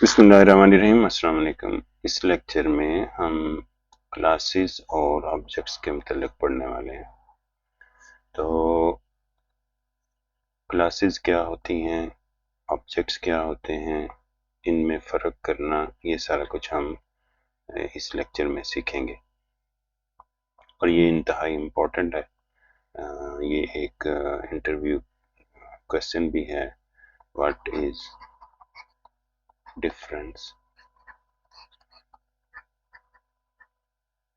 बिस्मिल्लाहिर्रहमानिर्रहीम। अस्सलाम वालेकुम। इस लेक्चर में हम क्लासेस और ऑब्जेक्ट्स के मतलब पढ़ने वाले हैं। तो क्लासेस क्या होती हैं, ऑब्जेक्ट्स क्या होते हैं, इनमें फ़र्क करना, ये सारा कुछ हम इस लेक्चर में सीखेंगे और ये इंतहाई इम्पोर्टेंट है। ये एक इंटरव्यू क्वेश्चन भी है। What is difference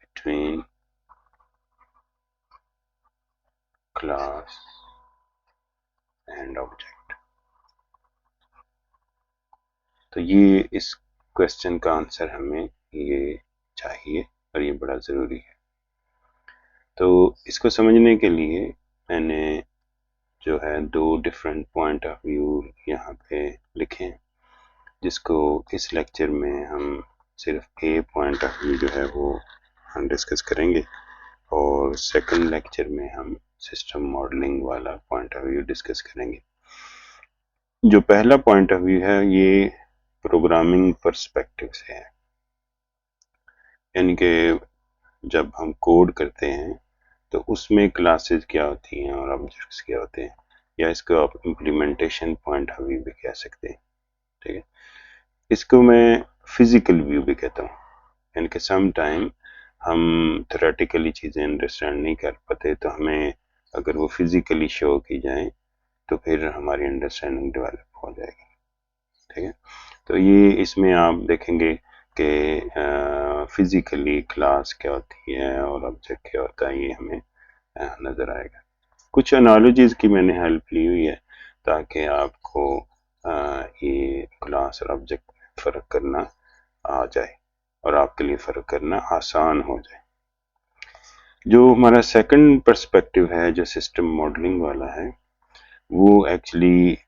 between class and object. तो ये इस क्वेश्चन का आंसर हमें ये चाहिए और ये बड़ा ज़रूरी है। तो इसको समझने के लिए मैंने जो है दो डिफरेंट पॉइंट ऑफ व्यू यहाँ पे लिखे हैं, जिसको इस लेक्चर में हम सिर्फ ए पॉइंट ऑफ व्यू जो है वो हम डिस्कस करेंगे और सेकंड लेक्चर में हम सिस्टम मॉडलिंग वाला पॉइंट ऑफ व्यू डिस्कस करेंगे। जो पहला पॉइंट ऑफ व्यू है ये प्रोग्रामिंग पर्सपेक्टिव से है, यानी कि जब हम कोड करते हैं तो उसमें क्लासेस क्या होती हैं और ऑब्जेक्ट्स क्या होते हैं, या इसको आप इम्प्लीमेंटेशन पॉइंट ऑफ व्यू भी कह सकते हैं। ठीक है, इसको मैं फिजिकल व्यू भी कहता हूँ, यानी कि सम टाइम हम थ्योरेटिकली चीज़ें अंडरस्टैंड नहीं कर पाते तो हमें अगर वो फिजिकली शो की जाए तो फिर हमारी अंडरस्टैंडिंग डेवलप हो जाएगी। ठीक है, तो ये इसमें आप देखेंगे कि फिजिकली क्लास क्या होती है और ऑब्जेक्ट क्या होता है, ये हमें नज़र आएगा। कुछ एनालॉजीज की मैंने हेल्प ली हुई है ताकि आपको ये क्लास और ऑब्जेक्ट में फ़र्क करना आ जाए और आपके लिए फ़र्क करना आसान हो जाए। जो हमारा सेकंड पर्सपेक्टिव है जो सिस्टम मॉडलिंग वाला है, वो एक्चुअली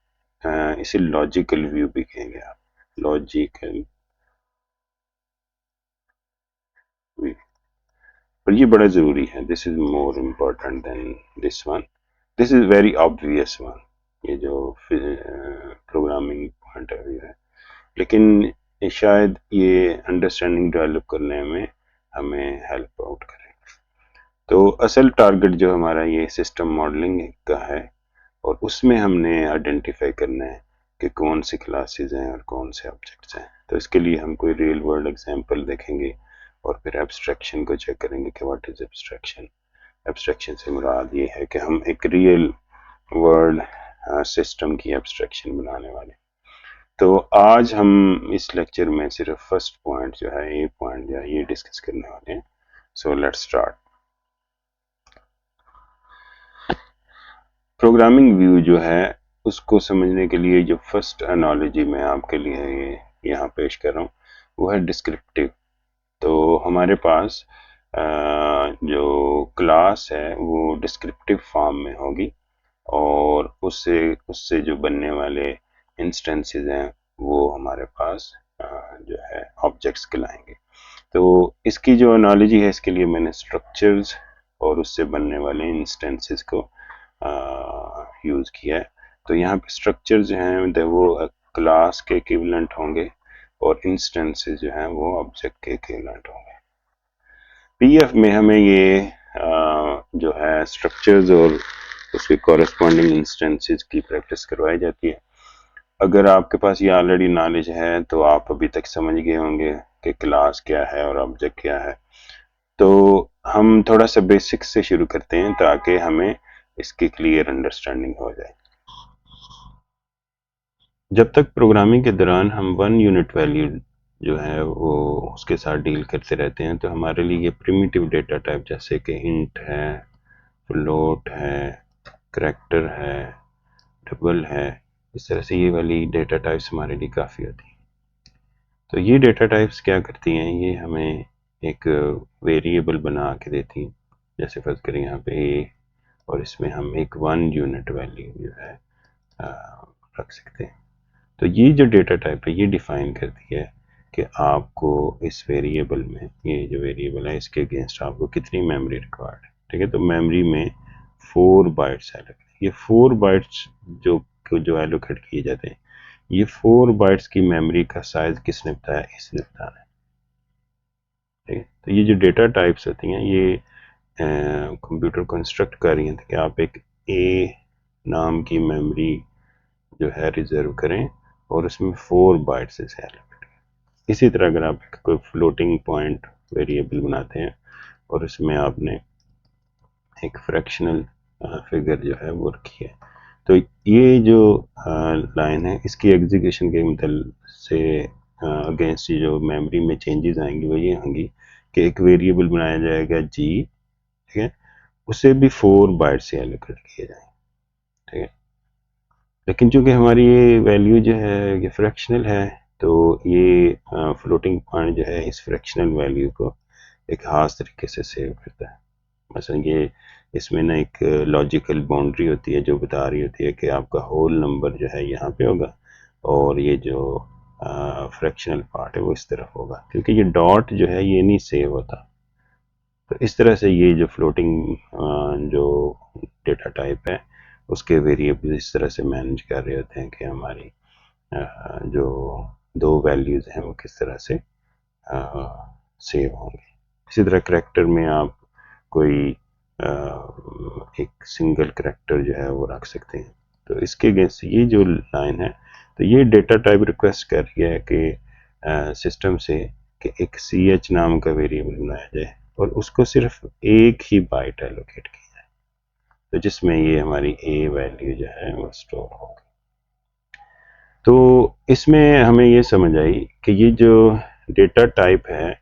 इसे लॉजिकल व्यू भी कहेंगे आप, लॉजिकल व्यू। पर ये बड़ा ज़रूरी है, this is more important then this one, this is very obvious one, ये जो प्रोग्रामिंग पॉइंट ऑफ व्यू है, लेकिन शायद ये अंडरस्टैंडिंग डेवलप करने में हमें हेल्प आउट करे। तो असल टारगेट जो हमारा ये सिस्टम मॉडलिंग का है और उसमें हमने आइडेंटिफाई करना है कि कौन सी क्लासेस हैं और कौन से ऑब्जेक्ट्स हैं। तो इसके लिए हम कोई रियल वर्ल्ड एग्जांपल देखेंगे और फिर एब्स्ट्रैक्शन को चेक करेंगे कि व्हाट इज़ एब्स्ट्रैक्शन। एब्स्ट्रैक्शन से मुराद ये है कि हम एक रियल वर्ल्ड सिस्टम की एब्स्ट्रैक्शन बनाने वाले। तो आज हम इस लेक्चर में सिर्फ फर्स्ट पॉइंट जो है, ए पॉइंट जो है, ये डिस्कस करने वाले हैं। So let's start. Programming view जो है उसको समझने के लिए जो फर्स्ट एनालॉजी मैं आपके लिए ये यहाँ पेश कर रहा हूँ वो है डिस्क्रिप्टिव। तो हमारे पास जो क्लास है वो डिस्क्रिप्टिव फॉर्म में होगी और उससे उससे जो बनने वाले इंस्टेंसेस हैं वो हमारे पास जो है ऑब्जेक्ट्स कहलाएंगे। तो इसकी जो एनालॉजी है इसके लिए मैंने स्ट्रक्चर्स और उससे बनने वाले इंस्टेंसेस को यूज़ किया है। तो यहाँ पे स्ट्रक्चर जो हैं वो क्लास के इक्विवेलेंट होंगे और इंस्टेंसेस जो हैं वो ऑब्जेक्ट के इक्विवेलेंट होंगे। पीएफ में हमें ये जो है स्ट्रक्चर्स और उसके कॉरेस्पॉन्डिंग इंस्टेंसेस की प्रैक्टिस करवाई जाती है। अगर आपके पास ये ऑलरेडी नॉलेज है तो आप अभी तक समझ गए होंगे कि क्लास क्या है और ऑब्जेक्ट क्या है। तो हम थोड़ा सा बेसिक्स से शुरू करते हैं ताकि हमें इसकी क्लियर अंडरस्टैंडिंग हो जाए। जब तक प्रोग्रामिंग के दौरान हम वन यूनिट वैल्यू जो है वो उसके साथ डील करते रहते हैं तो हमारे लिए ये प्रिमिटिव डेटा टाइप जैसे कि इंट है, फ्लोट है, करैक्टर है, डबल है, इस तरह से ये वाली डेटा टाइप्स हमारे लिए काफ़ी होती हैं। तो ये डेटा टाइप्स क्या करती हैं, ये हमें एक वेरिएबल बना के देती हैं। जैसे फर्ज करें यहाँ पे ए और इसमें हम एक वन यूनिट वैल्यू जो है रख सकते हैं। तो ये जो डेटा टाइप है ये डिफाइन करती है कि आपको इस वेरिएबल में, ये जो वेरिएबल है इसके अगेंस्ट आपको कितनी मेमोरी रिक्वायर्ड है। ठीक है, तो मेमोरी में 4 बाइट्स एलोकेट, ये 4 बाइट्स जो एलोकेट किए जाते हैं ये 4 बाइट्स की मेमोरी का साइज किसने बताया? इसने बताना है। ठीक है, तो ये जो डेटा टाइप्स होती हैं ये कंप्यूटर को इंस्ट्रक्ट कर रही हैं कि आप एक ए नाम की मेमोरी जो है रिजर्व करें और उसमें 4 बाइट्स है। इसी तरह अगर आप कोई फ्लोटिंग पॉइंट वेरिएबल बनाते हैं और उसमें आपने एक फ्रैक्शनल फिगर जो है वो रखी है, तो ये जो लाइन है इसकी एग्जीक्यूशन के मतलब से अगेंस्ट जो मेमोरी में चेंजेस आएंगी वो ये होंगी कि एक वेरिएबल बनाया जाएगा जी, ठीक है, उसे भी 4 बाइट से एलोकेट किया जाए। ठीक है, लेकिन चूंकि हमारी ये वैल्यू जो है ये फ्रैक्शनल है, तो ये फ्लोटिंग पॉइंट जो है इस फ्रैक्शनल वैल्यू को एक खास तरीके से सेव करता है। मसलन ये इसमें ना एक लॉजिकल बाउंड्री होती है जो बता रही होती है कि आपका होल नंबर जो है यहाँ पे होगा और ये जो फ्रैक्शनल पार्ट है वो इस तरफ होगा, क्योंकि ये डॉट जो है ये नहीं सेव होता। तो इस तरह से ये जो फ्लोटिंग जो डेटा टाइप है उसके वेरिएबल इस तरह से मैनेज कर रहे होते हैं कि हमारी जो दो वैल्यूज़ हैं वो किस तरह से सेव होंगे। इसी तरह करेक्टर में आप कोई एक सिंगल करेक्टर जो है वो रख सकते हैं। तो इसके अगेंस्ट ये जो लाइन है, तो ये डेटा टाइप रिक्वेस्ट कर रही है कि सिस्टम से कि एक सी एच नाम का वेरिएबल बनाया जाए और उसको सिर्फ एक ही बाइट एलोकेट की जाए, तो जिसमें ये हमारी ए वैल्यू जो है वो स्टोर होगी। तो इसमें हमें ये समझ आई कि ये जो डेटा टाइप है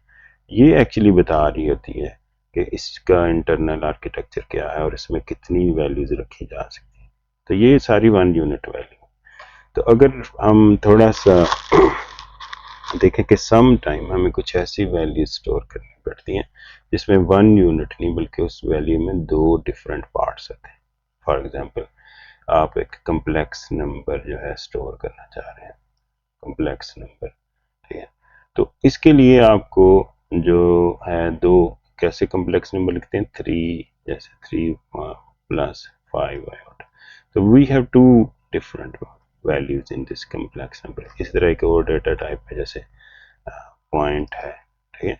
ये एक्चुअली बता रही होती है कि इसका इंटरनल आर्किटेक्चर क्या है और इसमें कितनी वैल्यूज रखी जा सकती हैं। तो ये सारी 1 यूनिट वैल्यू। तो अगर हम थोड़ा सा देखें कि सम टाइम हमें कुछ ऐसी वैल्यू स्टोर करनी पड़ती हैं जिसमें 1 यूनिट नहीं बल्कि उस वैल्यू में 2 डिफरेंट पार्ट्स होते हैं। फॉर एग्जांपल आप एक कम्प्लेक्स नंबर जो है स्टोर करना चाह रहे हैं, कम्प्लेक्स नंबर, ठीक है, तो इसके लिए आपको जो है दो, कैसे कम्प्लेक्स नंबर लिखते हैं, 3 जैसे 3 प्लस 5 आउट, तो we have two different values in this complex number. इस तरह एक और डेटा टाइप है जैसे पॉइंट है, ठीक है,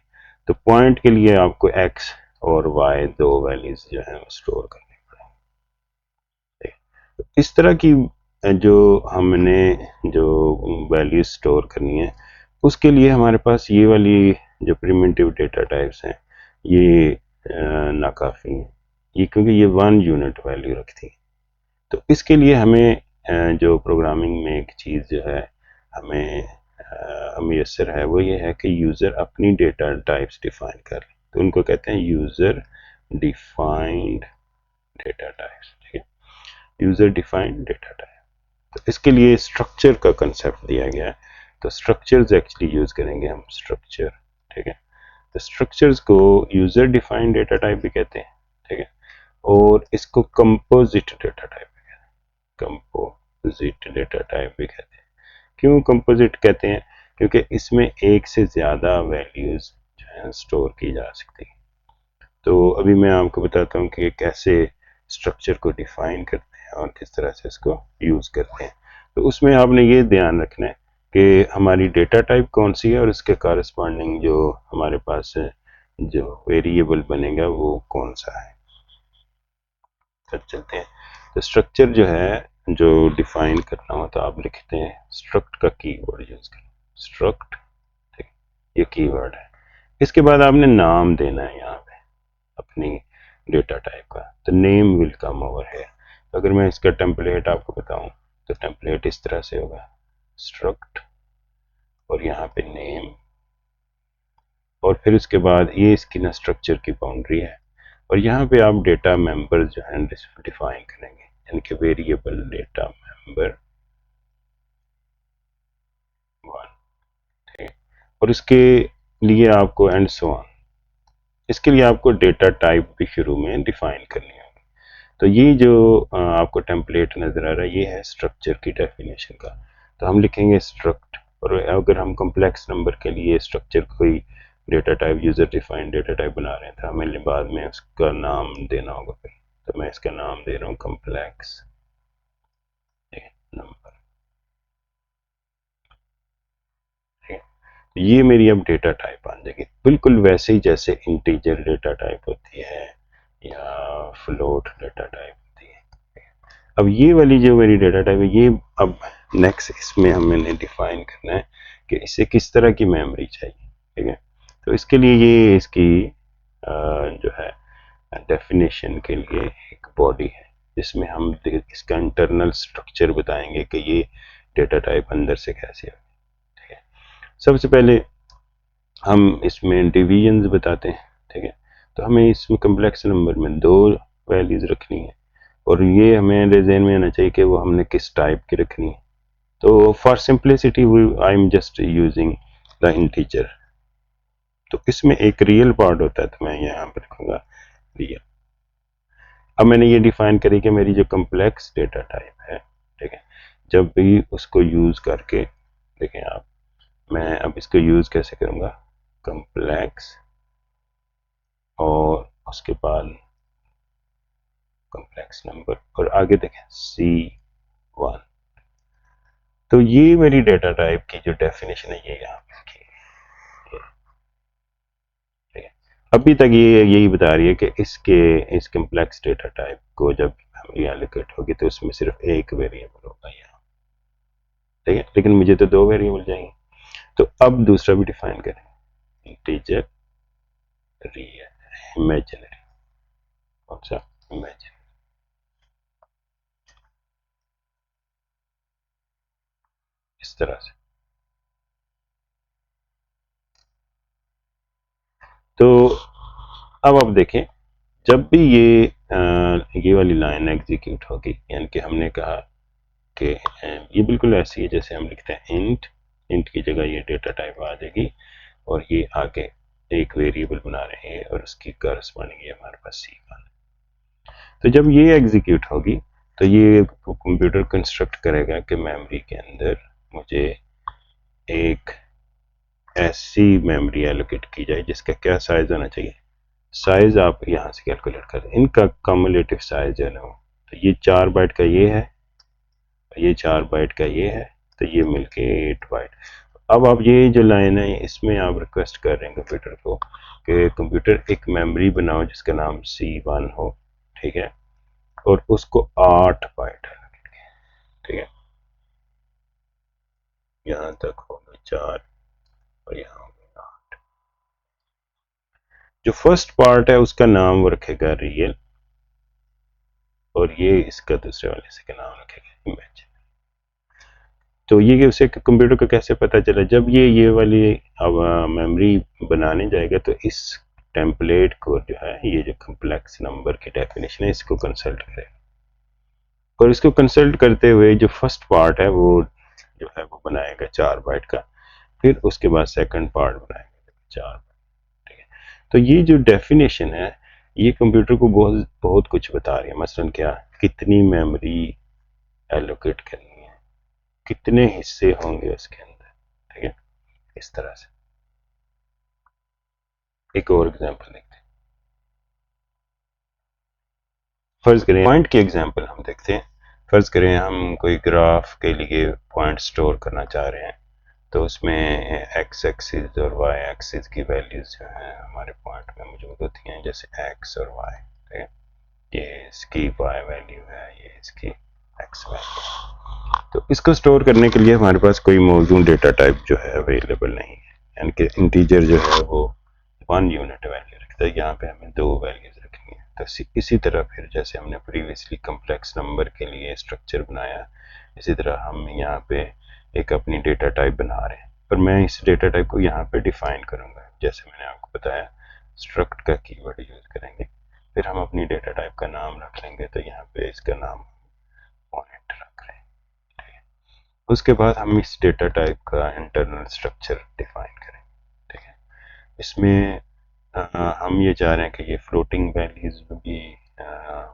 तो पॉइंट के लिए आपको एक्स और वाई दो वैल्यूज जो है स्टोर करनी पड़ेगी। तो इस तरह की जो हमने जो वैल्यूज स्टोर करनी है उसके लिए हमारे पास ये वाली जो प्रिमिटिव डेटा टाइप्स हैं ये नाकाफ़ी हैं, ये क्योंकि ये 1 यूनिट वैल्यू रखती है। तो इसके लिए हमें जो प्रोग्रामिंग में एक चीज़ जो है हमें मैसर है वो ये है कि यूज़र अपनी डेटा टाइप्स डिफाइन कर ले, तो उनको कहते हैं यूज़र डिफाइंड डेटा टाइप्स। ठीक है, यूज़र डिफाइंड डेटा टाइप। तो इसके लिए स्ट्रक्चर का कंसेप्ट दिया गया है, तो स्ट्रक्चर्स एक्चुअली यूज़ करेंगे हम स्ट्रक्चर। ठीक है, तो स्ट्रक्चर्स को यूज़र डिफाइंड डेटा टाइप भी कहते हैं। ठीक है, और इसको कंपोजिट डेटा टाइप भी कहते हैं, कंपोजिट डेटा टाइप भी कहते हैं। क्यों कंपोजिट कहते हैं? क्योंकि इसमें एक से ज़्यादा वैल्यूज़ जो है स्टोर की जा सकती हैं। तो अभी मैं आपको बताता हूँ कि कैसे स्ट्रक्चर को डिफाइन करते हैं और किस तरह से इसको यूज़ करते हैं। तो उसमें आपने ये ध्यान रखना है कि हमारी डेटा टाइप कौन सी है और इसके कॉरस्पॉन्डिंग जो हमारे पास जो वेरिएबल बनेगा वो कौन सा है। तो चलते हैं, तो स्ट्रक्चर जो है जो डिफाइन करना हो तो आप लिखते हैं स्ट्रक्ट का कीवर्ड यूज करें, स्ट्रक्ट, ठीक, ये कीवर्ड है। इसके बाद आपने नाम देना है यहाँ पे अपनी डेटा टाइप का, तो नेम विल कम ओवर है। तो अगर मैं इसका टेम्पलेट आपको बताऊं तो टेम्पलेट इस तरह से होगा, स्ट्रक्ट और यहाँ पे नेम, और फिर उसके बाद ये इसकी ना स्ट्रक्चर की बाउंड्री है और यहाँ पे आप डेटा मेंबर जो है डिफाइन करेंगे, यानी कि वेरिएबल डेटा मेंबर 1, ठीक है, और इसके लिए आपको एंड सो ऑन, इसके लिए आपको डेटा टाइप भी शुरू में डिफाइन करनी होगी। तो ये जो आपको टेम्पलेट नज़र आ रहा है ये है स्ट्रक्चर की डेफिनेशन का। तो हम लिखेंगे स्ट्रक्ट, और अगर हम कम्प्लेक्स नंबर के लिए स्ट्रक्चर कोई data type user defined data type बना रहे हैं तो हमें बाद में उसका नाम देना होगा फिर। तो मैं इसका नाम दे रहा हूँ कम्प्लेक्स नंबर। ये मेरी अब डेटा टाइप आ जाएगी, बिल्कुल वैसे ही जैसे इंटीजर डेटा टाइप होती है या फ्लोट डेटा टाइप होती है। अब ये वाली जो मेरी डेटा टाइप है, ये अब नेक्स्ट इसमें हमने डिफाइन करना है कि इसे किस तरह की मेमोरी चाहिए। ठीक है, तो इसके लिए ये इसकी जो है डेफिनेशन के लिए एक बॉडी है जिसमें हम इसका इंटरनल स्ट्रक्चर बताएंगे कि ये डेटा टाइप अंदर से कैसे है। ठीक है, सबसे पहले हम इसमें डिवीजन्स बताते हैं। ठीक है, तो हमें इसमें कम्प्लेक्स नंबर में 2 वैल्यूज रखनी है और ये हमें ध्यान में आना चाहिए कि वो हमने किस टाइप की रखनी है। तो for simplicity I am just using the integer. तो इसमें एक रियल पार्ट होता है, तो मैं यहाँ पर रखूँगा रियल। अब मैंने ये डिफाइन करी कि मेरी जो कम्प्लेक्स डेटा टाइप है, ठीक है, जब भी उसको यूज़ करके, देखें आप, मैं अब इसको यूज़ कैसे करूँगा, कम्प्लेक्स और उसके बाद कम्प्लेक्स नंबर और आगे देखें C1। तो ये मेरी डेटा टाइप की जो डेफिनेशन है ये यहाँ पे की है। अभी तक ये यही बता रही है कि इस कम्प्लेक्स डेटा टाइप को जब मेमोरी एलोकेट होगी तो उसमें सिर्फ एक वेरिएबल होगा यहाँ। ठीक है, लेकिन मुझे तो 2 वेरिएबल चाहिए। तो अब दूसरा भी डिफाइन करें, इंटीजर रियल इमेजिनरी। कौन सा? इमेजिनरी। इस तरह से। तो अब आप देखें, जब भी ये वाली लाइन एग्जीक्यूट होगी, यानी कि हमने कहा कि ये बिल्कुल ऐसी है जैसे हम लिखते हैं इंट, इंट की जगह ये डेटा टाइप आ जाएगी और ये आगे एक वेरिएबल बना रहे हैं और उसकी करस्पॉन्डिंग हमारे पास C1। तो जब ये एग्जीक्यूट होगी तो ये कंप्यूटर कंस्ट्रक्ट करेगा कि मेमोरी के अंदर मुझे एक ऐसी मेमोरी एलोकेट की जाए जिसका क्या साइज होना चाहिए। साइज आप यहाँ से कैलकुलेट कर, इनका कम्युलेटिव साइज जो है ना, तो ये 4 बाइट का ये है, ये 4 बाइट का ये है, तो ये मिलके 8 बाइट। अब आप ये जो लाइन है इसमें आप रिक्वेस्ट कर रहे हैं कंप्यूटर को कि कंप्यूटर एक मेमोरी बनाओ जिसका नाम C1 हो। ठीक है, और उसको 8 बाइट है। ठीक है, यहाँ तक होगा 4 और यहाँ होगा 8। जो फर्स्ट पार्ट है उसका नाम वो रखेगा रियल और ये इसका दूसरे वाले से का नाम रखेगा इमेज। तो ये उसे कंप्यूटर को कैसे पता चला, जब ये वाली अब मेमोरी बनाने जाएगा तो इस टेम्पलेट को जो है, ये जो कम्प्लेक्स नंबर की डेफिनेशन है, इसको कंसल्ट करेगा और इसको कंसल्ट करते हुए जो फर्स्ट पार्ट है वो जो है वो बनाएगा 4 बाइट का, फिर उसके बाद सेकंड पार्ट बनाएगा 4 बाइट। ठीक है, तो ये जो डेफिनेशन है ये कंप्यूटर को बहुत बहुत कुछ बता रही है। मसलन क्या, कितनी मेमोरी एलोकेट करनी है, कितने हिस्से होंगे उसके अंदर। ठीक है, इस तरह से। एक और एग्जांपल देखते हैं। फर्ज करें पॉइंट की एग्जांपल हम देखते हैं। फर्ज करें हम कोई ग्राफ के लिए पॉइंट स्टोर करना चाह रहे हैं, तो उसमें एक्स एक्सिस और वाई एक्सिस की वैल्यूज जो है हमारे पॉइंट में मौजूद होती हैं, जैसे एक्स और वाई। ठीक है, ये इसकी वाई वैल्यू है, ये इसकी एक्स वैल्यू। तो इसको स्टोर करने के लिए हमारे पास कोई मौजूद डेटा टाइप जो है अवेलेबल नहीं है, यानी कि इंटीजर जो है वो 1 यूनिट वैल्यू रखता है, यहाँ पे हमें 2 वैल्यूज रखनी है। तो इसी तरह फिर जैसे हमने प्रीवियसली कम्प्लेक्स नंबर के लिए स्ट्रक्चर बनाया, इसी तरह हम यहाँ पे एक अपनी डेटा टाइप बना रहे हैं, पर मैं इस डेटा टाइप को यहाँ पे डिफाइन करूँगा, जैसे मैंने आपको बताया स्ट्रक्ट का कीवर्ड यूज करेंगे, फिर हम अपनी डेटा टाइप का नाम रख लेंगे, तो यहाँ पे इसका नाम पॉइंट रख रहे हैं। ठीक है, उसके बाद हम इस डेटा टाइप का इंटरनल स्ट्रक्चर डिफाइन करें। ठीक है, इसमें हम ये चाह रहे हैं कि ये फ्लोटिंग वैल्यूज भी,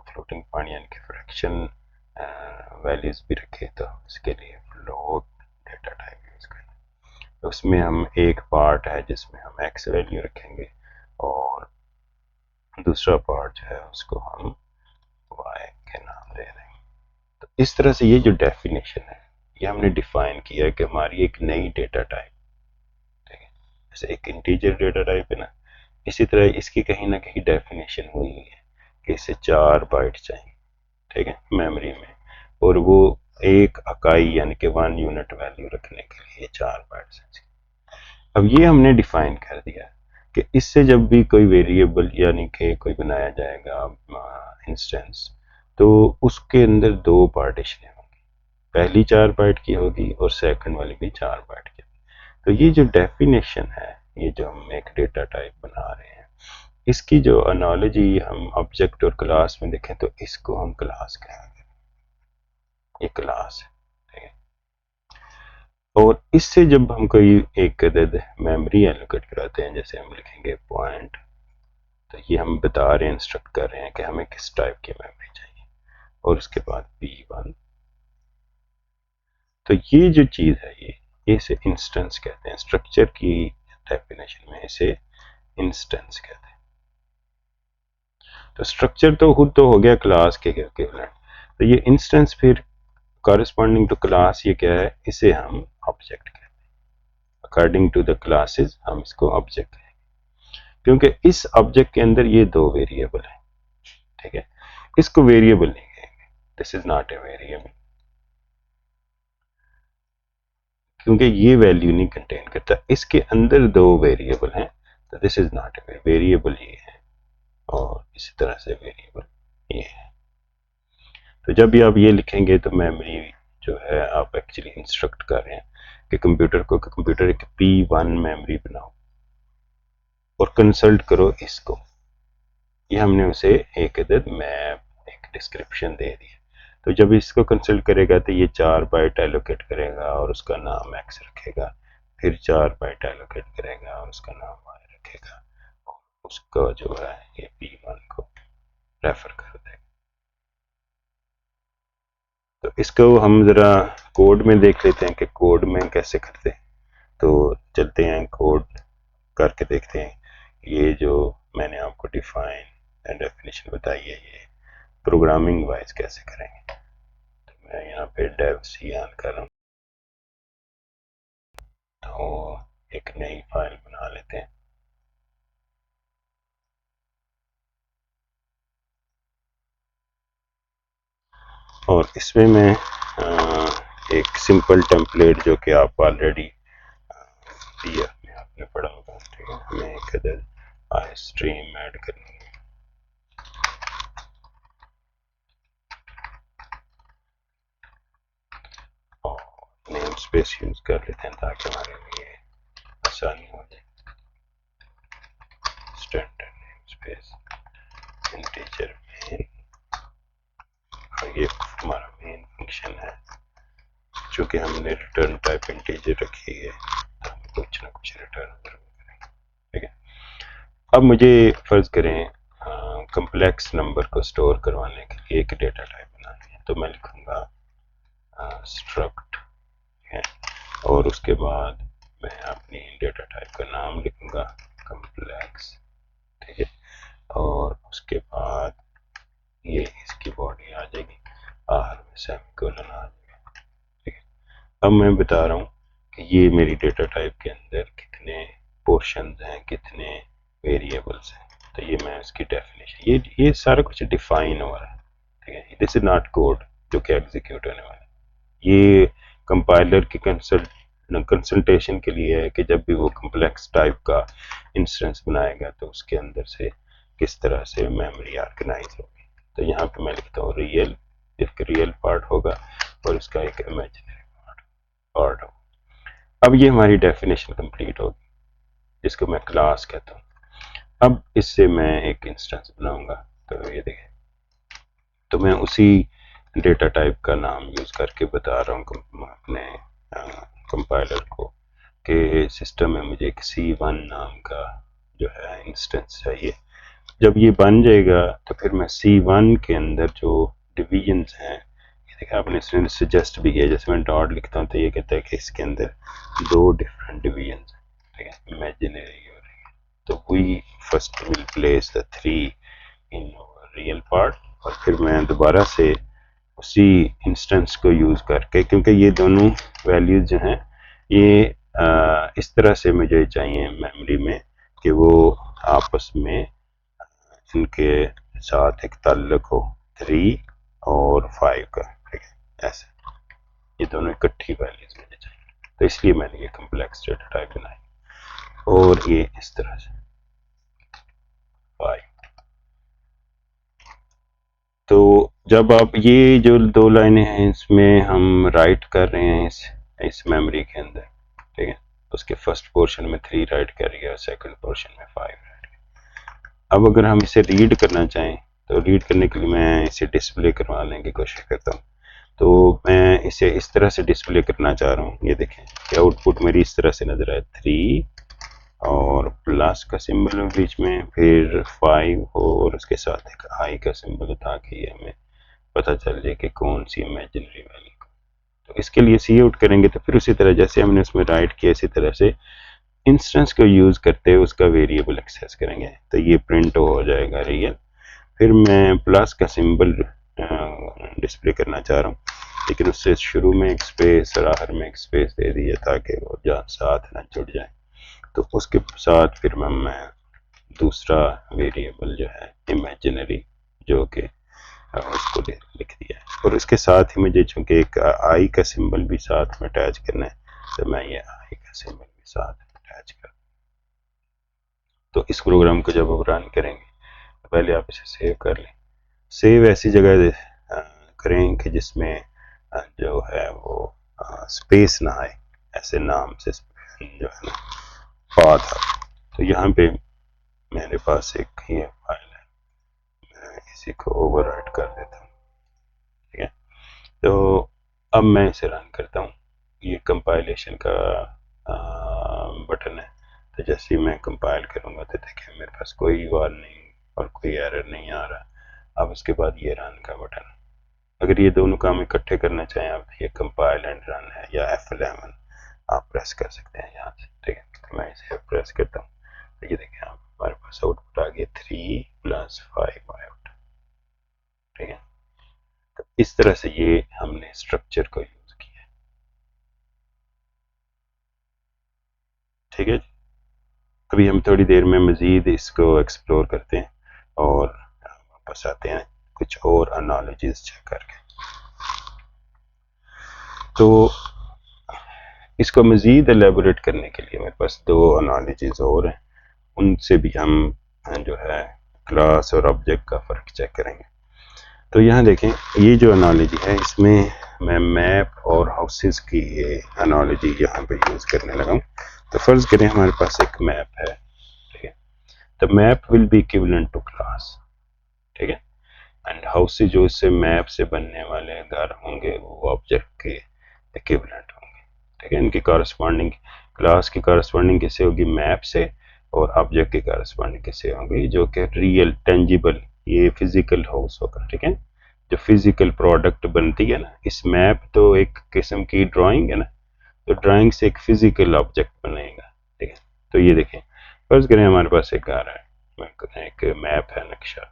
फ्लोटिंग पॉइंट यानी कि फ्रैक्शन वैल्यूज भी रखे, तो इसके लिए फ्लोट डेटा टाइप यूज करें। तो उसमें हम एक पार्ट है जिसमें हम एक्स वैल्यू रखेंगे और दूसरा पार्ट जो है उसको हम वाई के नाम दे देंगे। तो इस तरह से ये जो डेफिनेशन है ये हमने डिफाइन किया है कि हमारी एक नई डेटा टाइप जैसे एक इंटीजर डेटा टाइप है ना, इसी तरह इसकी कहीं ना कहीं डेफिनेशन हुई है कि इसे 4 बाइट चाहिए, ठीक है, मेमोरी में, और वो एक इकाई यानी कि 1 यूनिट वैल्यू रखने के लिए 4 बाइट्स हैं। अब ये हमने डिफाइन कर दिया कि इससे जब भी कोई वेरिएबल यानी कि कोई बनाया जाएगा इंस्टेंस, तो उसके अंदर 2 पार्टीशन होंगी, पहली 4 बाइट की होगी और सेकंड वाली भी 4 बाइट की। तो ये जो डेफिनेशन है, ये जो हम एक डेटा टाइप बना रहे हैं, इसकी जो एनालॉजी हम ऑब्जेक्ट और क्लास में देखें तो इसको हम क्लास कहेंगे, ये क्लास है, ठीक है। और इससे जब हम कोई एक अदद मेमोरी एलोकेट कराते हैं, जैसे हम लिखेंगे पॉइंट, तो ये हम बता रहे हैं, इंस्ट्रक्ट कर रहे हैं कि हमें किस टाइप की मेमोरी चाहिए, और उसके बाद P1। तो ये जो चीज़ है, ये इसे इंस्टेंस कहते हैं, स्ट्रक्चर की डेफिनेशन में इसे इंस्टेंस कहते हैं। तो स्ट्रक्चर तो खुद तो हो गया क्लास के इक्विवेलेंट, तो ये इंस्टेंस फिर कॉरेस्पॉन्डिंग टू क्लास ये क्या है, इसे हम ऑब्जेक्ट कहते हैं। अकॉर्डिंग टू द क्लासेस हम इसको ऑब्जेक्ट कहेंगे, क्योंकि इस ऑब्जेक्ट के अंदर ये 2 वेरिएबल है, ठीक है। इसको वेरिएबल नहीं कहेंगे, this is not a variable, क्योंकि ये वैल्यू नहीं कंटेन करता, इसके अंदर 2 वेरिएबल हैं, तो this is not a variable, ये है, और इसी तरह से वेरिएबल ये है। तो जब भी आप ये लिखेंगे तो मेमोरी जो है आप एक्चुअली इंस्ट्रक्ट कर रहे हैं कि कंप्यूटर को, कंप्यूटर एक P1 मेमोरी बनाओ और कंसल्ट करो इसको, ये हमने उसे एक अदद मैप, एक डिस्क्रिप्शन दे दी। तो जब इसको कंसल्ट करेगा तो ये 4 बाइट एलोकेट करेगा और उसका नाम X रखेगा, फिर 4 बाइट एलोकेट करेगा और उसका नाम Y रखेगा, उसका जो है ये P1 को रेफर कर देगा। तो इसको हम ज़रा कोड में देख लेते हैं कि कोड में कैसे करते हैं। तो चलते हैं कोड करके देखते हैं, ये जो मैंने आपको डिफाइन एंड डेफिनेशन बताई है, ये प्रोग्रामिंग वाइज कैसे करेंगे। तो मैं यहाँ पे डेव सी ऑन कर रहा हूँ, तो एक नई फाइल बना लेते हैं। और इसमें मैं एक सिंपल टेम्पलेट जो कि आप ऑलरेडी दिया में आपने पढ़ा होगा, ठीक है, हमें एक अदद आई स्ट्रीम ऐड करनी है। और नेम स्पेस यूज कर लेते हैं ताकि हमारे लिए आसानी हो जाए। Standard name space integer main, और ये हमारा मेन फंक्शन है, चूँकि हमने रिटर्न टाइप इंटीजर रखी है, हम कुछ ना कुछ रिटर्न करेंगे, ठीक है। अब मुझे फ़र्ज़ करें कम्प्लेक्स नंबर को स्टोर करवाने के लिए एक डेटा टाइप बनानी है, तो मैं लिखूँगा स्ट्रक्ट है, और उसके बाद मैं अपनी डेटा टाइप का नाम लिखूँगा कम्प्लेक्स, ठीक है, और उसके बाद ये इसकी बॉडी आ जाएगी, आर में सेमीकोलन आ जाएगा, ठीक है। अब मैं बता रहा हूँ कि ये मेरी डेटा टाइप के अंदर कितने पोर्शंस हैं, कितने वेरिएबल्स हैं। तो ये मैं इसकी डेफिनेशन, ये सारा कुछ डिफाइन हो रहा है, ठीक है। दिस इज नॉट कोड जो कि एग्जीक्यूट होने वाला है, ये कंपाइलर की कंसल्टेशन के लिए है कि जब भी वो कम्प्लेक्स टाइप का इंस्टेंस बनाएगा तो उसके अंदर से किस तरह से मेमोरी ऑर्गेनाइज होगी। तो यहाँ पे मैं लिखता हूँ रियल, एक रियल पार्ट होगा और इसका एक इमेजिनरी पार्ट होगा। अब ये हमारी डेफिनेशन कंप्लीट होगी, जिसको मैं क्लास कहता हूँ। अब इससे मैं एक इंस्टेंस बनाऊंगा, तो ये देखें, तो मैं उसी डेटा टाइप का नाम यूज़ करके बता रहा हूँ अपने कंपाइलर को कि सिस्टम में मुझे एक C1 नाम का जो है इंस्टेंस चाहिए। जब ये बन जाएगा तो फिर मैं C1 के अंदर जो डिवीजन्स हैं, ये देखा आपने इसने सजेस्ट भी किया, जैसे मैं डॉट लिखता हूँ तो ये कहता है कि इसके अंदर 2 डिफरेंट डिवीजन्स हैं, ठीक है, इमेजिनरी और रियल। तो we first will place the 3 in real part, और फिर मैं दोबारा से उसी इंस्टेंस को यूज़ करके, क्योंकि ये दोनों वैल्यूज जो हैं ये इस तरह से मुझे चाहिए मेमोरी में कि वो आपस में इनके साथ एक ताल्लुक हो 3 और 5 का, ठीक है। ऐसे ये दोनों इकट्ठी वैल्यूज मुझे चाहिए, तो इसलिए मैंने ये कम्प्लेक्स डेटा टाइप बनाई। और ये इस तरह से 5। तो जब आप ये जो 2 लाइनें हैं इसमें हम राइट कर रहे हैं इस मेमोरी के अंदर, ठीक है, उसके फर्स्ट पोर्शन में 3 राइट कर रही है और सेकंड पोर्शन में 5 राइट कर। अब अगर हम इसे रीड करना चाहें तो रीड करने के लिए मैं इसे डिस्प्ले करवाने की कोशिश करता हूँ। तो मैं इसे इस तरह से डिस्प्ले करना चाह रहा हूँ, ये देखें कि आउटपुट मेरी इस तरह से नजर आए, 3 और प्लस का सिंबल है बीच में, फिर 5 और उसके साथ एक आई का सिंबल, ताकि हमें पता चल जाए कि कौन सी इमेजिनरी वैल्यू। तो इसके लिए सी आउट करेंगे तो फिर उसी तरह जैसे हमने उसमें राइट किया इसी तरह से इंस्टेंस को यूज करते हुए उसका वेरिएबल एक्सेस करेंगे, तो ये प्रिंट हो जाएगा रियल। फिर मैं प्लस का सिंबल डिस्प्ले करना चाह रहा हूँ, लेकिन उससे शुरू में एक स्पेस और आखिर में एक स्पेस दे दिया ताकि वो साथ ना जुड़ जाए। तो उसके साथ फिर मैं दूसरा वेरिएबल जो है इमेजिनरी जो कि उसको लिख दिया है, और इसके साथ ही मुझे चूंकि एक आई का सिंबल भी साथ में अटैच करना है, तो मैं ये आई का सिंबल भी साथ में अटैच कर। तो इस प्रोग्राम को जब आप रन करेंगे तो पहले आप इसे सेव कर लें। सेव ऐसी जगह करें कि जिसमें जो है वो स्पेस ना आए, ऐसे नाम से जो है ना पाथ। तो यहाँ पे मेरे पास एक ये फाइल है, मैं इसी को ओवरराइट कर देता हूँ, ठीक है। तो अब मैं इसे रन करता हूँ, ये कंपाइलेशन का बटन है। तो जैसे ही मैं कंपाइल करूँगा तो देखिए मेरे पास कोई वार्निंग और कोई एरर नहीं आ रहा। अब उसके बाद ये रन का बटन, अगर ये दोनों काम इकट्ठे करना चाहें आप, ये कंपाइल एंड रन है या F11 आप प्रेस कर सकते हैं यहाँ से, ठीक है। तो मैं इसे प्रेस करता हूँ तो ये देखें आप हमारे पास आउटपुट आ गया 3 + 5 आउट, ठीक है। तो इस तरह से ये हमने स्ट्रक्चर को यूज किया, ठीक है। अभी हम थोड़ी देर में मजीद इसको एक्सप्लोर करते हैं और वापस आते हैं कुछ और एनालॉजीज चेक करके। तो इसको मजीद एलेबोरेट करने के लिए मेरे पास 2 एनालॉजीज और हैं, उनसे भी हम जो है क्लास और ऑब्जेक्ट का फ़र्क चेक करेंगे। तो यहाँ देखें ये जो एनालॉजी है इसमें मैं मैप और हाउसेस की ये एनालॉजी यहाँ पे यूज़ करने लगा हूँ। तो फ़र्ज़ करें हमारे पास एक मैप है, ठीक है। तो map will be equivalent to class, ठीक है, एंड हाउसेस जो इससे मैप से बनने वाले घर होंगे वो ऑब्जेक्ट के इक्विवेलेंट होंगे, ठीक है। इनकी कॉरस्पॉन्डिंग क्लास की कॉरस्पॉन्डिंग किससे होगी, मैप से, और ऑब्जेक्ट की कॉरस्पॉन्डिंग किससे होगी, जो कि रियल टेंजिबल ये फिजिकल हाउस होगा, ठीक है। जो फिजिकल प्रोडक्ट बनती है ना, इस मैप तो एक किस्म की ड्राइंग है ना, तो ड्राइंग से एक फिजिकल ऑब्जेक्ट बनेगा, ठीक है। तो ये देखें फर्ज करें हमारे पास एक घर है, एक मैप है, नक्शा,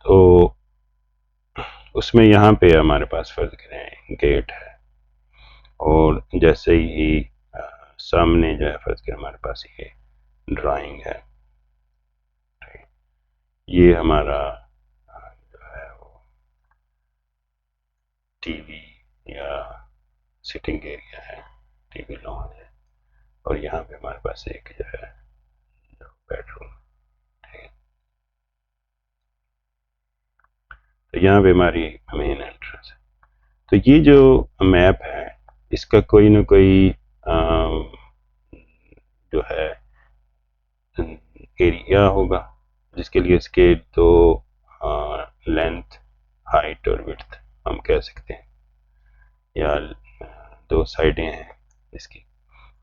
तो उसमें यहाँ पे हमारे पास फर्ज करें गेट है, और जैसे ही सामने जो है फर्ज करें हमारे पास ये ड्राइंग है, ये हमारा जो है वो टीवी या सिटिंग एरिया है, टीवी लॉन है, और यहाँ पे हमारे पास एक जो है बेडरूम, ठीक है। तो यहाँ पे हमारी मेन एंट्रेंस है। तो ये जो मैप है इसका कोई ना कोई जो है एरिया होगा, जिसके लिए इसके 2 लेंथ, हाइट और विड्थ हम कह सकते हैं, या 2 साइडें हैं इसकी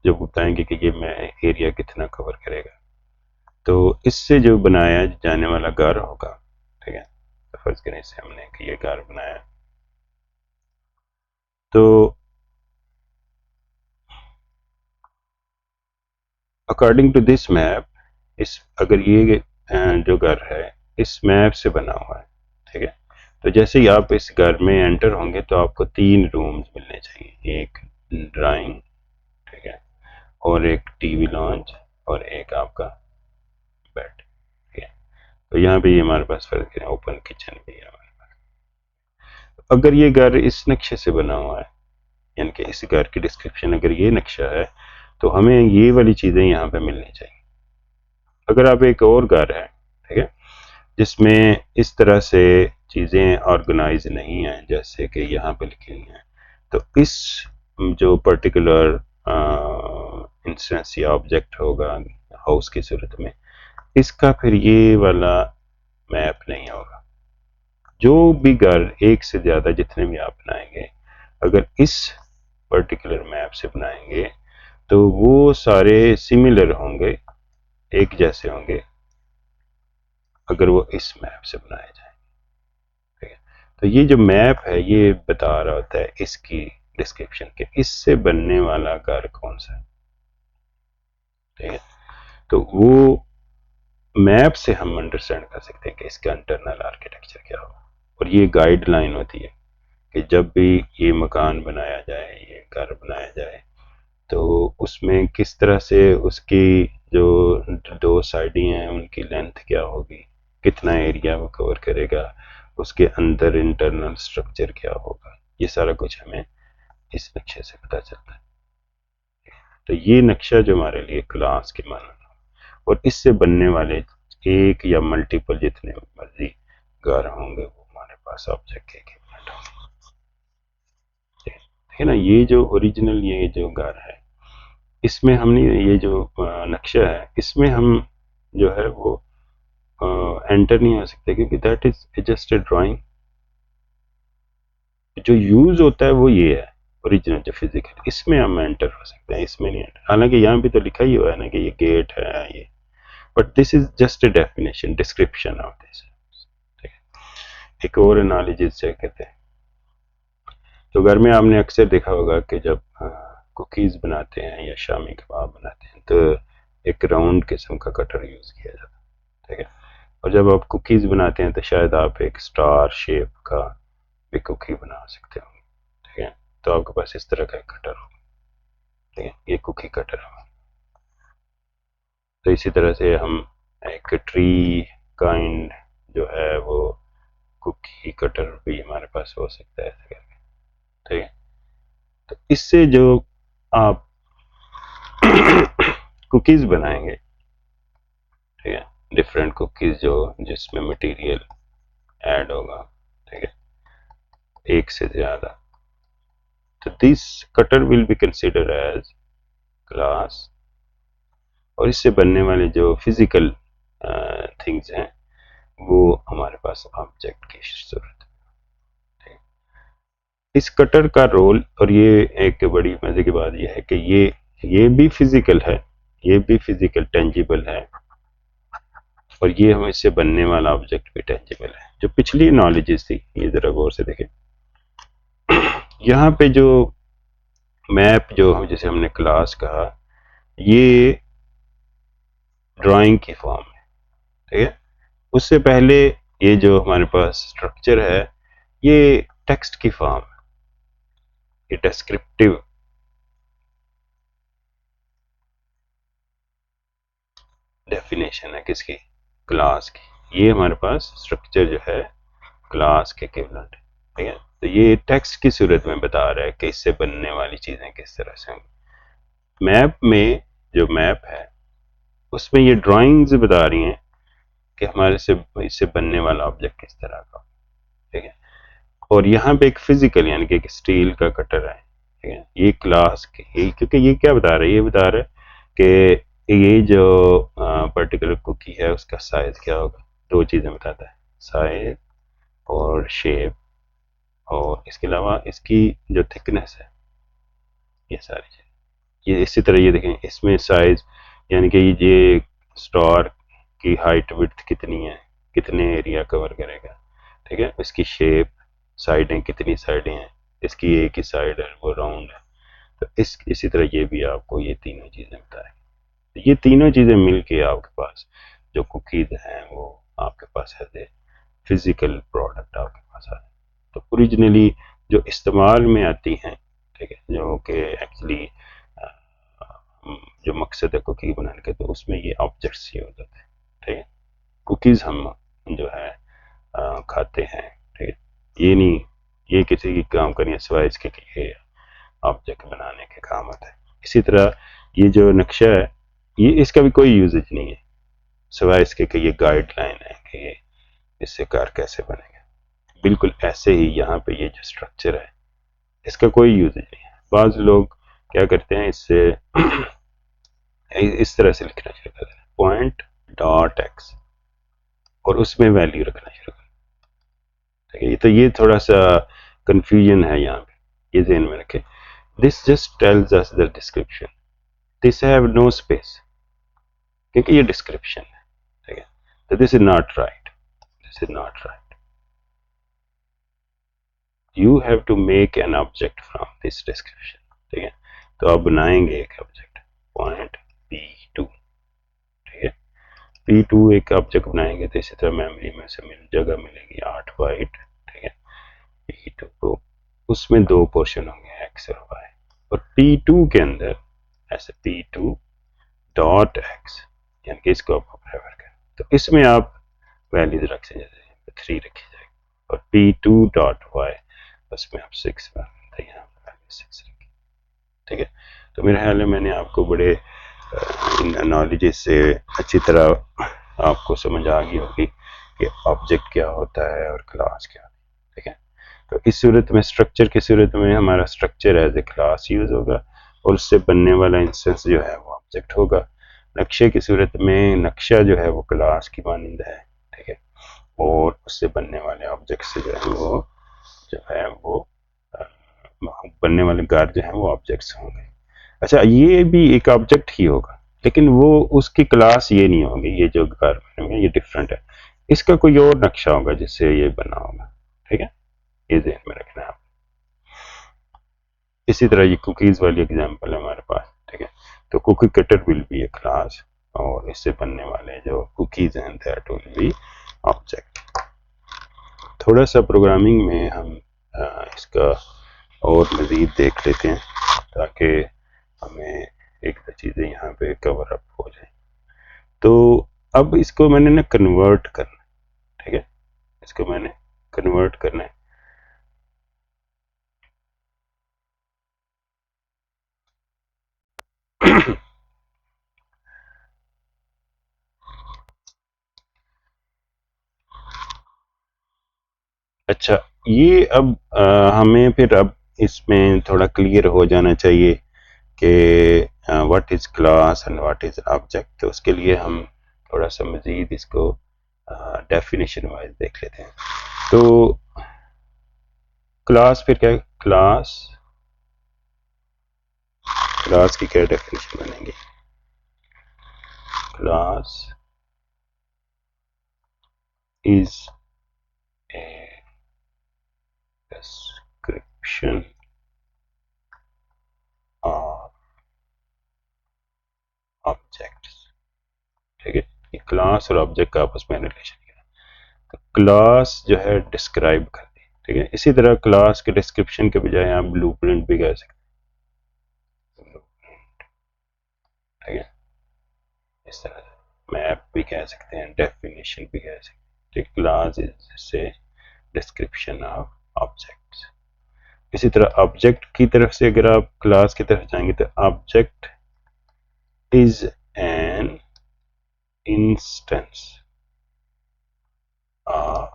जो बताएंगे कि ये मैं एरिया कितना कवर करेगा। तो इससे जो बनाया जाने वाला घर होगा, ठीक है। तो फर्ज करें इससे हमने कि ये घर बनाया, तो अकॉर्डिंग टू दिस मैप, इस अगर ये जो घर है इस मैप से बना हुआ है, ठीक है। तो जैसे ही आप इस घर में एंटर होंगे तो आपको 3 रूम्स मिलने चाहिए, एक ड्राइंग, ठीक है, और एक टीवी लॉन्च और एक आपका बेड। ठीक है, तो यहाँ पे ये हमारे पास फर्क है, ओपन किचन भी है हमारे पास। अगर ये घर इस नक्शे से बना हुआ है, यानी कि इस घर की डिस्क्रिप्शन अगर ये नक्शा है, तो हमें ये वाली चीज़ें यहाँ पे मिलनी चाहिए। अगर आप एक और घर है, ठीक है, जिसमें इस तरह से चीज़ें ऑर्गेनाइज नहीं हैं जैसे कि यहाँ पे लिखी हुई हैं, तो इस जो पर्टिकुलर इंस्टेंस या ऑब्जेक्ट होगा हाउस की सूरत में, इसका फिर ये वाला मैप नहीं होगा। जो भी घर एक से ज़्यादा जितने भी आप बनाएंगे, अगर इस पर्टिकुलर मैप से बनाएंगे तो वो सारे सिमिलर होंगे, एक जैसे होंगे, अगर वो इस मैप से बनाए जाए। ठीक है, तो ये जो मैप है ये बता रहा होता है इसकी डिस्क्रिप्शन के इससे बनने वाला घर कौन सा है। ठीक है, तो वो मैप से हम अंडरस्टैंड कर सकते हैं कि इसका इंटरनल आर्किटेक्चर क्या होगा। और ये गाइडलाइन होती है कि जब भी ये मकान बनाया जाए, ये घर बनाया जाए, तो उसमें किस तरह से उसकी जो दो साइडें हैं उनकी लेंथ क्या होगी, कितना एरिया वो कवर करेगा, उसके अंदर इंटरनल स्ट्रक्चर क्या होगा, ये सारा कुछ हमें इस नक्शे से पता चलता है। तो ये नक्शा जो हमारे लिए क्लास के माना, और इससे बनने वाले एक या मल्टीपल जितने मर्जी घर होंगे वो हमारे पास ऑब्जेक्ट के इक्विवेलेंट होंगे। ठीक है ना, ये जो ओरिजिनल ये जो घर है, इसमें हमने ये जो नक्शा है, इसमें हम जो है वो एंटर नहीं हो सकते, क्योंकि that is just a drawing. जो यूज होता है वो ये है ओरिजिनल जो फिजिकल, इसमें हम एंटर हो सकते हैं, इसमें नहीं एंटर। हालांकि यहाँ भी तो लिखा ही हुआ है ना कि ये गेट है ये, but this is just a definition, description of this. ठीक है, एक और एनालॉजी से कहते हैं, तो घर में आपने अक्सर देखा होगा कि जब कुकीज़ बनाते हैं या शामी कबाब बनाते हैं तो एक राउंड किस्म का कटर यूज़ किया जाता है। ठीक है, और जब आप कुकीज़ बनाते हैं तो शायद आप एक स्टार शेप का भी कुकी बना सकते हो। ठीक है, तो आपके पास इस तरह का एक कटर होगा। ठीक है, ये कुकी कटर है। तो इसी तरह से हम एक ट्री काइंड जो है वो कुकी कटर भी हमारे पास हो सकता है ऐसे करके। ठीक है, तो इससे जो आप कुकीज़ बनाएंगे, ठीक है, डिफरेंट कुकीज़ जो जिसमें मटेरियल ऐड होगा, ठीक है, एक से ज़्यादा, तो this cutter will be consider as class. और इससे बनने वाले जो फिजिकल थिंग्स हैं वो हमारे पास ऑब्जेक्ट की सूरत है। इस कटर का रोल, और ये एक बड़ी मजे की बात यह है कि ये भी फिजिकल है, ये भी फिजिकल टेंजिबल है, और ये हम इससे बनने वाला ऑब्जेक्ट भी टेंजिबल है। जो पिछली नॉलेजेस थी ये जरा गौर से देखें, यहाँ पे जो मैप जो हम जैसे हमने क्लास कहा, ये ड्राइंग की फॉर्म है। ठीक है, उससे पहले ये जो हमारे पास स्ट्रक्चर है ये टेक्स्ट की फॉर्म है, ये डिस्क्रिप्टिव डेफिनेशन है किसकी, क्लास की। ये हमारे पास स्ट्रक्चर जो है क्लास के इक्विवेलेंट है। ठीक है, तो ये टेक्स्ट की सूरत में बता रहा है कि इससे बनने वाली चीजें किस तरह से होंगी। मैप में जो मैप है उसमें ये ड्राइंग्स बता रही हैं कि हमारे से इससे बनने वाला ऑब्जेक्ट किस तरह का। ठीक है, और यहाँ पे एक फिजिकल यानी कि एक स्टील का कटर है। ठीक है, ये क्लास की, क्योंकि ये क्या बता रहा है, ये बता रहा है कि ये जो पर्टिकुलर कुकी है उसका साइज क्या होगा। दो चीजें बताता है, साइज और शेप, और इसके अलावा इसकी जो थिकनेस है, ये सारी चीज़। ये इसी तरह ये देखें, इसमें साइज यानी कि ये स्टार की हाइट विड्थ कितनी है, कितने एरिया कवर करेगा। ठीक है, इसकी शेप, साइडें कितनी साइडें हैं, इसकी एक ही साइड है वो राउंड है। तो इसी तरह ये भी आपको ये तीनों चीज़ें बताएं। तो ये तीनों चीज़ें मिल के आपके पास जो कुकीज हैं वो आपके पास है फिजिकल प्रोडक्ट आपके पास है। तो ओरिजिनली जो इस्तेमाल में आती हैं, ठीक है, जो कि एक्चुअली मकसद है कुकी बनाने का, तो उसमें ये ऑब्जेक्ट्स यूज होते हैं। ठीक है, कुकीज़ हम जो है खाते हैं। ठीक है, ये नहीं ये किसी की काम करनी सिवाय इसके कि ये ऑब्जेक्ट बनाने के काम आता है। इसी तरह ये जो नक्शा है ये इसका भी कोई यूजेज नहीं है सिवाय इसके कि ये गाइडलाइन है कि ये इससे कार कैसे बनेगा। बिल्कुल ऐसे ही यहाँ पे ये जो स्ट्रक्चर है इसका कोई यूजेज नहीं है। बाज़ लोग क्या करते हैं इससे इस तरह से लिखना शुरू करते हैं पॉइंट डॉट एक्स और उसमें वैल्यू रखना शुरू करते हैं। ठीक है, तो ये थोड़ा सा कंफ्यूजन है यहाँ पे, ये ध्यान में रखें। This just tells us the description, this have no space क्योंकि ये डिस्क्रिप्शन है। ठीक है, तो this is not right, this is not right. You have to make an object from this description. ठीक है, तो आप बनाएंगे एक ऑब्जेक्ट पॉइंट P2। ठीक है, P2 एक ऑब्जेक्ट बनाएंगे तो इसी तरह मेमोरी में से जगह मिलेगी 8 बाइट। ठीक है, P2 को उसमें दो पोर्शन होंगे एक्स और वाई, और P2 के अंदर ऐसे P2 डॉट एक्स यानी कि इसको आप प्रेफर करें तो इसमें आप वैल्यूज रख सकते हैं, 3 रखी जाएगी, और P2 डॉट वाई उसमें आप 6 तो यहाँ वैल्यू 6 रखी। ठीक है, तो मेरे ख्याल में मैंने आपको बड़े इन एनालॉजी से अच्छी तरह आपको समझ आ गई होगी कि ऑब्जेक्ट क्या होता है और क्लास क्या होता है। ठीक है, तो इस सूरत में स्ट्रक्चर की सूरत में हमारा structure as a class use होगा और उससे बनने वाला इंस्टेंस जो है वो ऑब्जेक्ट होगा। नक्शे की सूरत में नक्शा जो है वो क्लास की मानंद है। ठीक है, और उससे बनने वाले ऑब्जेक्ट से जो है वो बनने वाले कार जो है वो ऑब्जेक्ट्स होंगे। अच्छा, ये भी एक ऑब्जेक्ट ही होगा लेकिन वो उसकी क्लास ये नहीं होगी, ये जो कार बनेंगे ये डिफरेंट है, इसका कोई और नक्शा होगा जिससे ये बना होगा। ठीक है, ये ध्यान में रखना है आप। इसी तरह ये कुकीज़ वाली एग्जांपल है हमारे पास। ठीक है, तो cookie cutter will be a class और इससे बनने वाले जो कुकीज़ हैं दैट विल बी ऑब्जेक्ट। थोड़ा सा प्रोग्रामिंग में हम इसका और मज़ीद देख लेते हैं ताकि हमें एक दो चीज़ें यहाँ पे कवर अप हो जाए। तो अब इसको मैंने ना कन्वर्ट करना। ठीक है, इसको मैंने कन्वर्ट करना है। अच्छा, ये अब हमें फिर अब इसमें थोड़ा क्लियर हो जाना चाहिए कि what is class and what is object. तो उसके लिए हम थोड़ा सा मज़ीद इसको डेफिनेशन वाइज देख लेते हैं। तो क्लास फिर क्या है? क्लास की क्या डेफिनेशन बनेंगी? Class is a description of objects। ठीक है, ये क्लास और ऑब्जेक्ट का आपस में रिलेशन है, तो क्लास जो है डिस्क्राइब करती है। ठीक है, इसी तरह क्लास के डिस्क्रिप्शन के बजाय आप ब्लूप्रिंट भी कह सकते हैं। ठीक है, इस तरह मैप भी कह सकते हैं, डेफिनेशन भी कह सकते हैं। क्लास इज से डिस्क्रिप्शन ऑफ ऑब्जेक्ट्स। इसी तरह ऑब्जेक्ट की तरफ से अगर आप क्लास की तरफ जाएंगे तो object is an instance of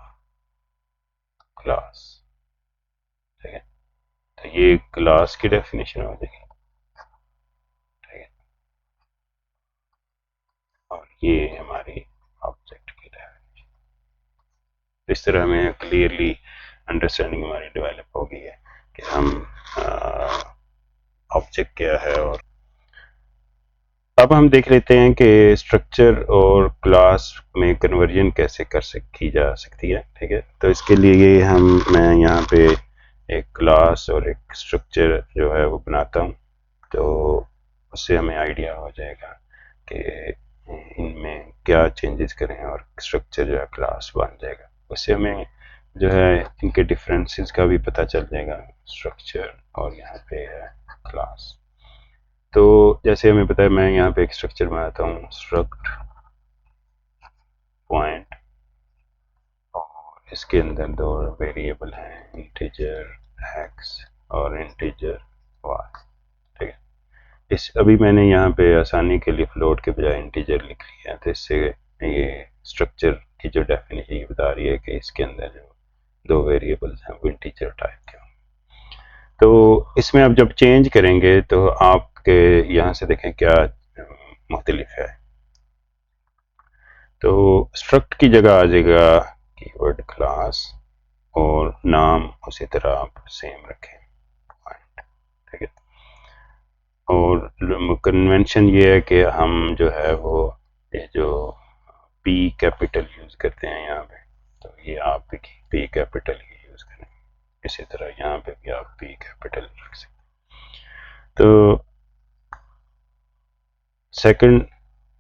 class. ठीक है, तो ये क्लास की डेफिनेशन हो जाएगी। ठीक है, और ये हमारी ऑब्जेक्ट की डेफिनेशन। इस तरह हमें क्लियरली अंडरस्टैंडिंग हमारी डेवलप हो गई है कि हम ऑब्जेक्ट क्या है। और अब हम देख लेते हैं कि स्ट्रक्चर और क्लास में कन्वर्जन कैसे की जा सकती है। ठीक है, तो इसके लिए मैं यहाँ पे एक क्लास और एक स्ट्रक्चर जो है वो बनाता हूँ, तो उससे हमें आइडिया हो जाएगा कि इनमें क्या चेंजेस करें और स्ट्रक्चर जो है क्लास बन जाएगा। उससे हमें जो है इनके डिफरेंसेस का भी पता चल जाएगा, स्ट्रक्चर और यहाँ पे है क्लास। तो जैसे हमें पता है, मैं यहाँ पे एक स्ट्रक्चर बनाता हूँ, स्ट्रक्ट पॉइंट, और इसके अंदर दो वेरिएबल हैं, इंटीजर एक्स और इंटीजर वाई। ठीक है, इस अभी मैंने यहाँ पे आसानी के लिए फ्लोट के बजाय इंटीजर लिख लिया है, तो इससे ये स्ट्रक्चर की जो डेफिनेशन ये बता रही है कि इसके अंदर जो दो वेरिएबल्स हैं वो इंटीजर टाइप के हों। तो इसमें आप जब चेंज करेंगे तो आपके यहाँ से देखें क्या मुख्तलिफ है। तो स्ट्रक्ट की जगह आ जाएगा कीवर्ड क्लास, और नाम उसी तरह आप सेम रखें, ठीक है। और कन्वेंशन ये है कि हम जो है वो ये जो पी कैपिटल यूज़ करते हैं यहाँ पे, तो ये आप भी पी कैपिटल ही यूज़ करें। इसी तरह यहाँ पे भी आप पी कैपिटल रख सकते। तो सेकंड,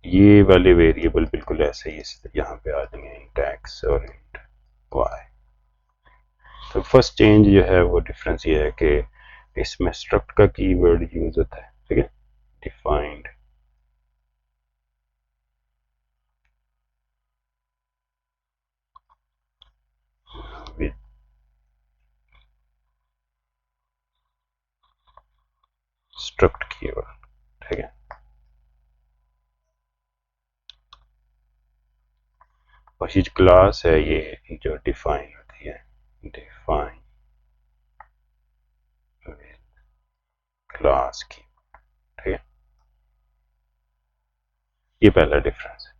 ये वाले वेरिएबल बिल्कुल ऐसे ही यहाँ पे आ जाएंगे, इंट एक्स और इंट वाई। तो फर्स्ट चेंज जो है वो डिफरेंस ये है कि इसमें स्ट्रक्ट का कीवर्ड यूज होता है, ठीक है, डिफाइंड विद स्ट्रक्ट कीवर्ड, ठीक है। और ये क्लास है ये जो डिफाइन होती है, डिफाइन विद क्लास की, ठीक है। ये पहला डिफरेंस है।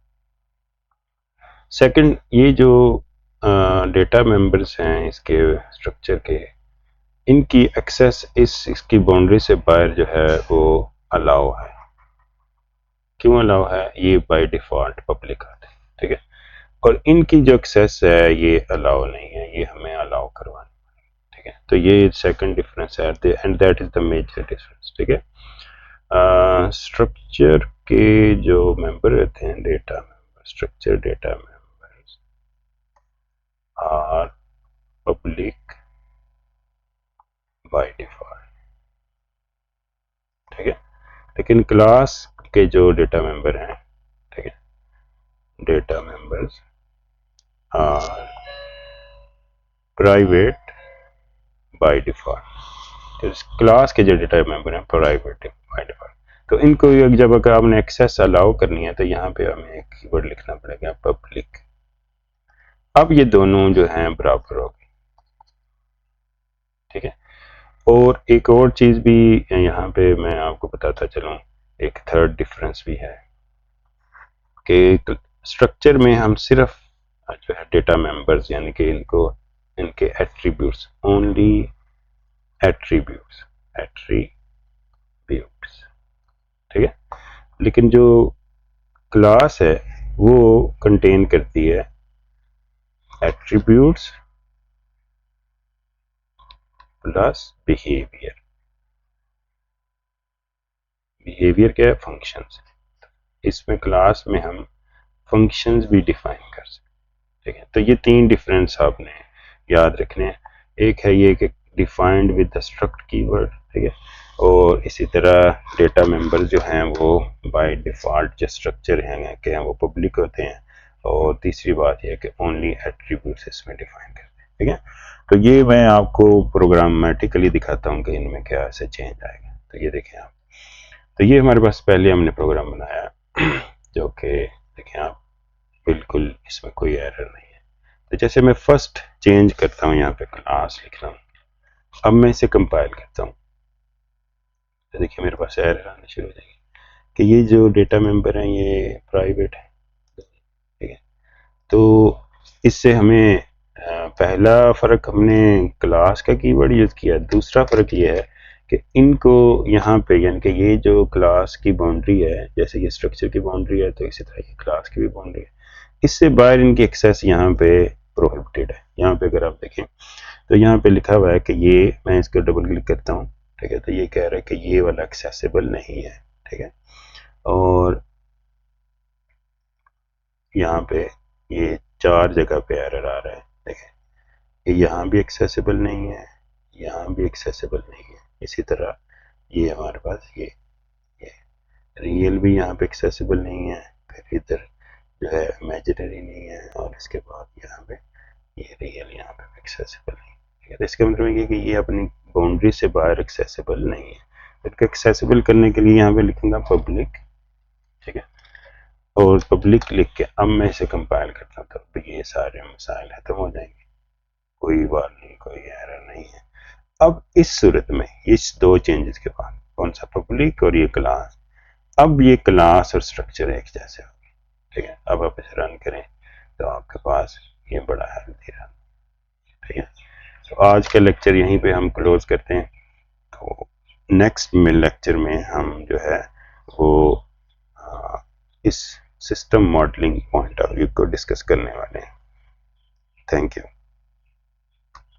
सेकंड, ये जो डेटा मेंबर्स हैं इसके स्ट्रक्चर के, इनकी एक्सेस इसकी बाउंड्री से बाहर जो है वो अलाउ है। क्यों अलाउ है? ये बाय डिफॉल्ट पब्लिक आते हैं, ठीक है। और इनकी जो एक्सेस है ये अलाउ नहीं है, ये हमें अलाउ करवानी, ठीक है। तो ये सेकंड डिफरेंस है, and that is the major difference, ठीक है। स्ट्रक्चर के जो मेंबर रहते हैं, data member, structure data members are public by default, ठीक है। लेकिन क्लास के जो डेटा मेंबर हैं, ठीक है, data members are private by default. तो क्लास के जो डेटा मेंबर हैं प्राइवेट बाय डिफॉल्ट। तो इनको जब अगर आपने एक्सेस अलाउ करनी है तो यहाँ पे हमें एक कीवर्ड लिखना पड़ेगा, पब्लिक। अब ये दोनों जो हैं बराबर हो गए, ठीक है। और एक और चीज भी यहाँ पे मैं आपको बताता चलूँ, एक थर्ड डिफरेंस भी है कि स्ट्रक्चर में हम सिर्फ जो है डेटा मेंबर्स यानी कि इनको इनके एट्रीब्यूट्स, ओनली एट्रीब्यूट्स, ठीक है। लेकिन जो क्लास है वो कंटेन करती है एट्रीब्यूट्स प्लस बिहेवियर। बिहेवियर क्या है? फंक्शंस। इसमें क्लास में हम फंक्शंस भी डिफाइन कर सकते, ठीक है। तो ये तीन डिफरेंस आपने याद रखने हैं। एक है ये कि defined with the struct keyword, ठीक है। और इसी तरह डेटा मेंबर जो हैं वो बाय डिफॉल्ट जो स्ट्रक्चर हैं के हैं वो पब्लिक होते हैं। और तीसरी बात यह है कि ओनली एट्रीब्यूट्स इसमें डिफाइन करते हैं, ठीक है। तो ये मैं आपको प्रोग्रामेटिकली दिखाता हूँ कि इनमें क्या ऐसे चेंज आएगा। तो ये देखें आप, तो ये हमारे पास पहले हमने प्रोग्राम बनाया जो कि देखें आप, बिल्कुल इसमें कोई एरर नहीं है। तो जैसे मैं फर्स्ट चेंज करता हूँ, यहाँ पे क्लास लिख रहा हूँ, अब मैं इसे कंपाइल करता हूँ, तो देखिए मेरे पास एरर आने शुरू हो जाएगी कि ये जो डेटा मेंबर हैं ये प्राइवेट है, ठीक है। तो इससे हमें पहला फ़र्क हमने क्लास का कीवर्ड यूज़ किया, दूसरा फ़र्क ये है कि इनको यहाँ पे यानी कि ये जो क्लास की बाउंड्री है, जैसे ये स्ट्रक्चर की बाउंड्री है तो इसी तरह ये क्लास की भी बाउंड्री है, इससे बाहर इनकी एक्सेस यहाँ पे प्रोहिबिटेड है। यहाँ पे अगर आप देखें तो यहाँ पे लिखा हुआ है कि ये, मैं इसको डबल क्लिक करता हूँ, ठीक है, तो ये कह रहा है कि ये वाला एक्सेसिबल नहीं है, ठीक है। और यहाँ पे ये चार जगह पे एरर आ रहा है, देखें, यहाँ भी एक्सेसिबल नहीं है, यहाँ भी एक्सेसिबल नहीं है, इसी तरह ये हमारे पास ये रियल भी यहाँ पे एक्सेसिबल नहीं है, फिर इधर जो है इमेजिनरी नहीं है, और इसके बाद यहाँ पे ये रियल यहाँ पे एक्सेसिबल नहीं है। ठीक है, तो इसका मतलब ये कि ये अपनी बाउंड्री से बाहर एक्सेसिबल नहीं है। इसको एक्सेसिबल करने के लिए यहाँ पे लिखूंगा पब्लिक। ठीक है, और पब्लिक लिख के अब मैं इसे कंपाइल करता हूँ, तो ये सारे मसाइल खत्म हो जाएंगे, कोई बात नहीं, कोई एरर नहीं है। अब इस सूरत में इस दो चेंजेस के बाद, कौन सा पब्लिक और ये क्लास, अब ये क्लास और स्ट्रक्चर एक जैसे हो गए। ठीक है, अब आप इसे रन करें तो आपके पास ये बड़ा हेल्थी रन। ठीक है, तो आज का लेक्चर यहीं पे हम क्लोज करते हैं। तो नेक्स्ट में लेक्चर में हम जो है वो इस system modelling point of view को डिस्कस करने वाले हैं। Thank you.